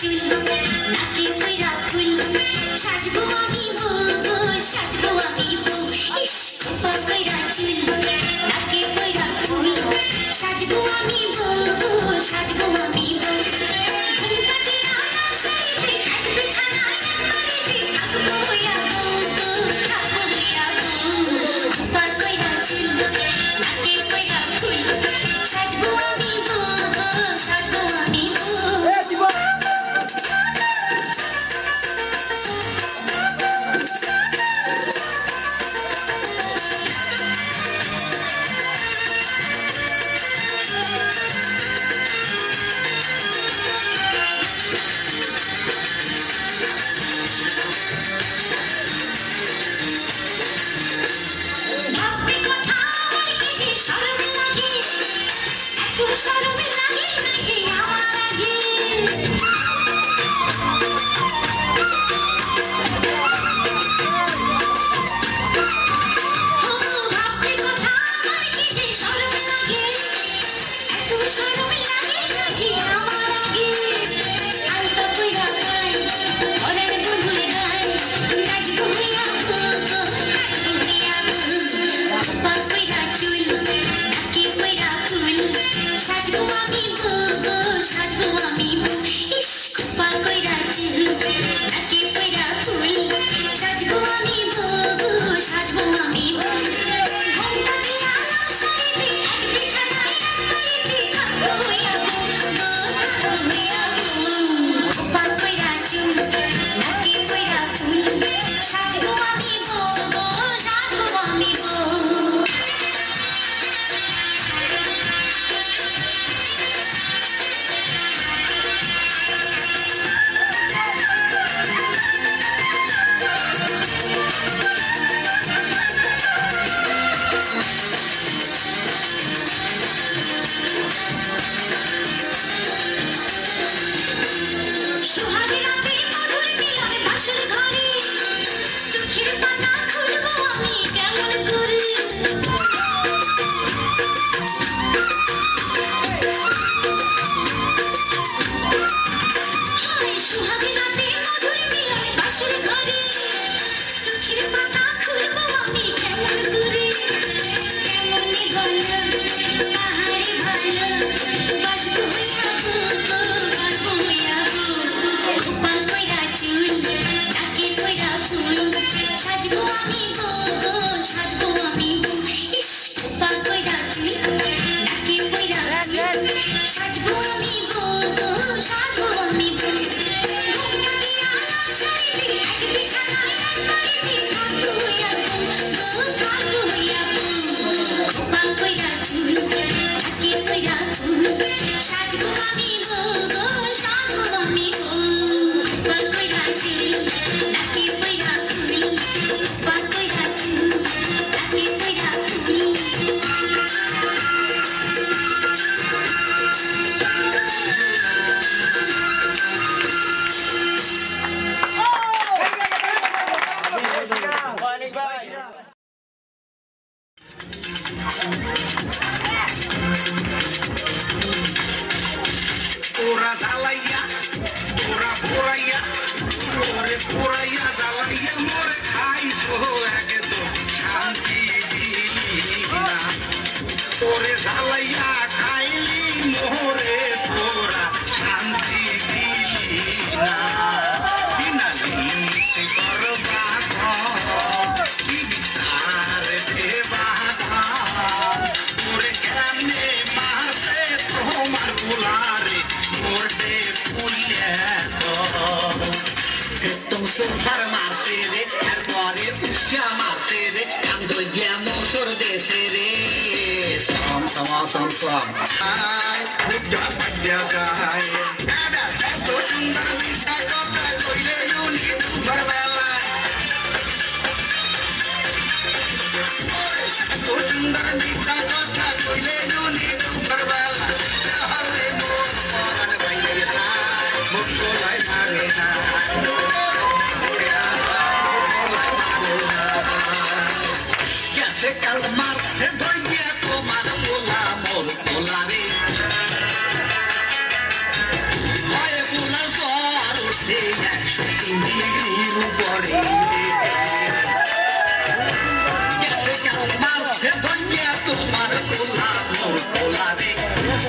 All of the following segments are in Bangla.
Oye,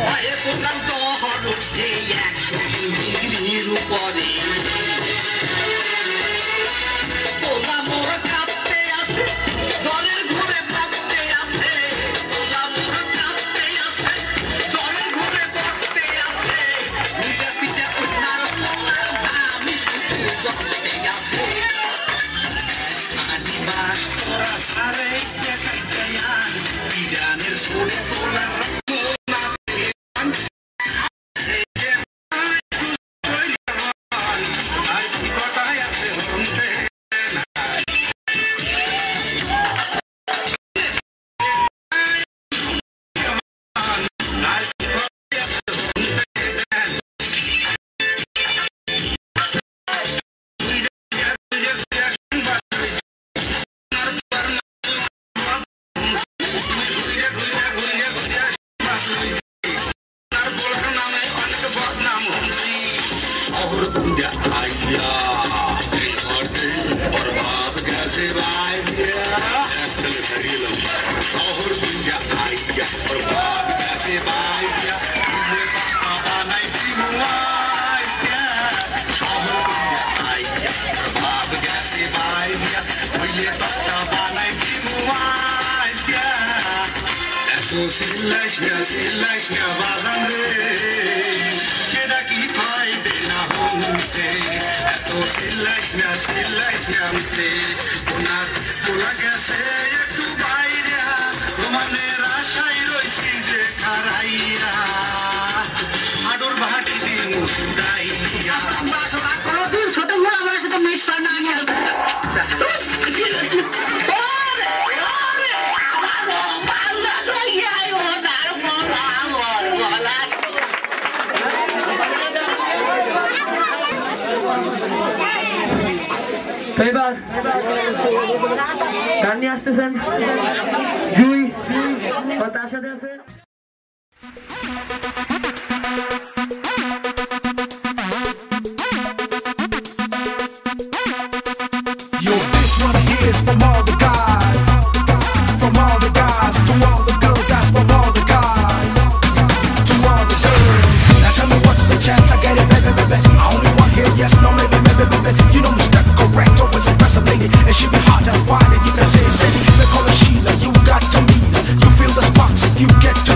ভয়ে করলাম দহর উঠছে 100 ডিগ্রির উপরে পোলা মোর কাঁপতে আছে জলের ঘরে ভাবতে আছে পোলা মোর কাঁপতে আছে জলের ঘরে ভাবতে আছে নিজে পিঠে উঠার পোলার দামি শুধু জলতে আছে আনিবার তোরা সারে দেখাইয়ান বিজানের সুরে পোলার Silashna bazande keda ki fayde na honte eto silashna mte onar bola gese ekটু বাইরে তোমাদের আশাই রইছি যে খারাইয়া হাডুর বাহাটি দিন উড়াইয়া আমরা সবাই কোনদিন ছোট বড় আমার সাথে মিশবা না এবার গান নিয়ে আসতেছেন জুই ও তার সাথে আছে Yo, this one is from all the guys, from all the guys to all the girls, that's from all the guys to all the girls. Now tell me what's the chance I get it, baby, baby. I only want here, yes, no, maybe, maybe, baby. You know me step correct, always impressive lady, and she be hot and fine, and you can say city. They call her Sheila, you got to meet her. You feel the sparks if you get to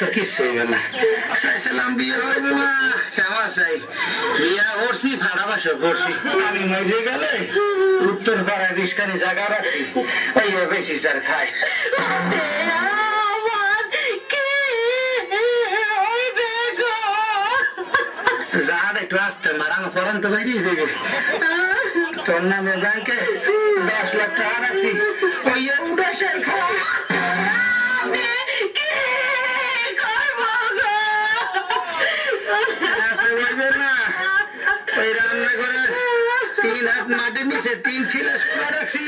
তো কিছু হইবে না চাইছিলাম বিয়ে হইবে না কেমন চাই বিয়া করছি ভাড়া বাসা করছি আমি মরে গেলে উত্তর পাড়ায় বিষখানি জায়গা রাখছি এই বেশি চার খাই যার একটু আসতে মারানো পড়ান তো বেরিয়ে যাবে তোর নামে ব্যাংকে 10 লাখ টাকা রাখছি ওই উঠাসের খাওয়া মাটির নিচে 3 ছিলা রাখছি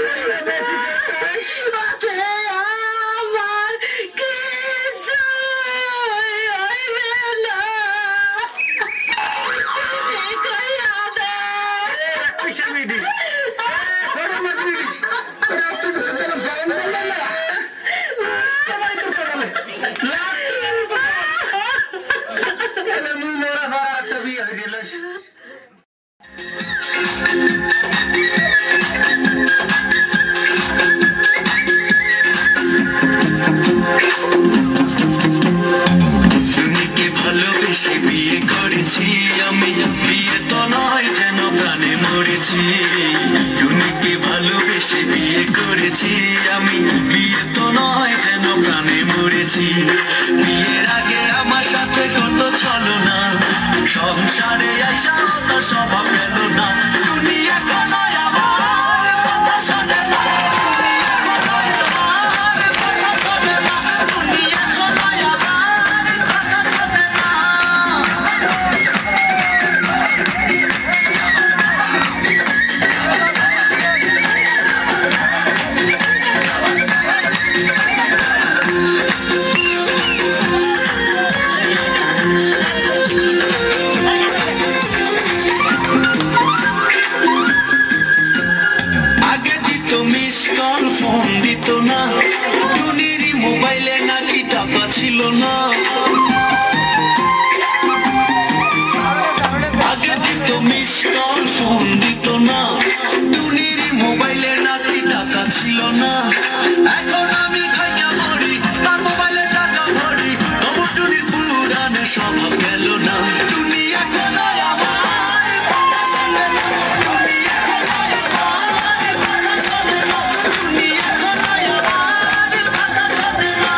বিয়ের আগে আমার সাথে কত চলো না সংসারে আসা তো স্বভাব পেল না দুনিয়া কোনো আমার কথা শোনে না দুনিয়া কোনো আমার কথা শোনে না দুনিয়া কোনো আমার কথা শোনে না ছিল না আগে দিত মিস কল ফোন দিত না টুনির মোবাইলে নাকি টাকা ছিল না এখন আমি খাইয়া মরি তার মোবাইলে টাকা ভরি তবু টুনির পুরানে স্বভাব গেল না টুনি এখন আমার কথা শোনে না টুনি এখন আমার কথা শোনে না টুনি এখন আমার কথা শোনে না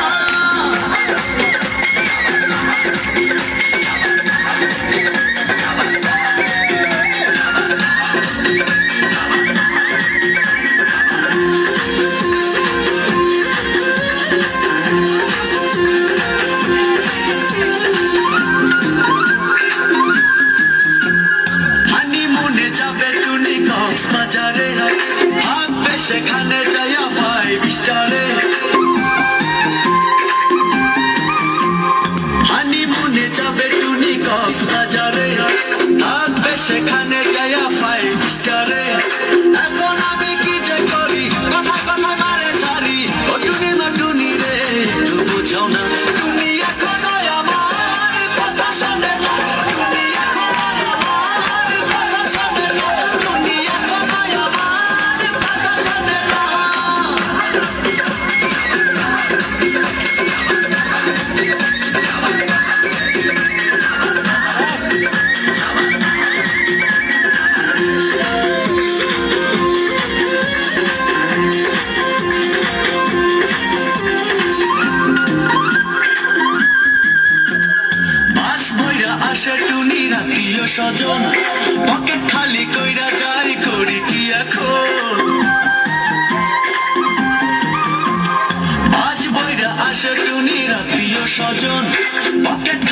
সেখানে যাইয়া 5 স্টারে হানিমুনে যাবে টুনি কক্সবাজারে থাকবে সেখানে যাইয়া 5 স্টারে এখন আমি কি যে করি কথা কথা মারে সারি ও টুনি মা টুনি রে একটু বুঝাও না টুনি এখন আমার কথা শোনে না টুনি এখন আমার কথা শোনে না টুনি এখন আমার কথা শোনে না স্বজন পকেট খালি কইরা যাই করি কি এখন আজ বইরা আসে টুনি আত্মীয় স্বজন পকেট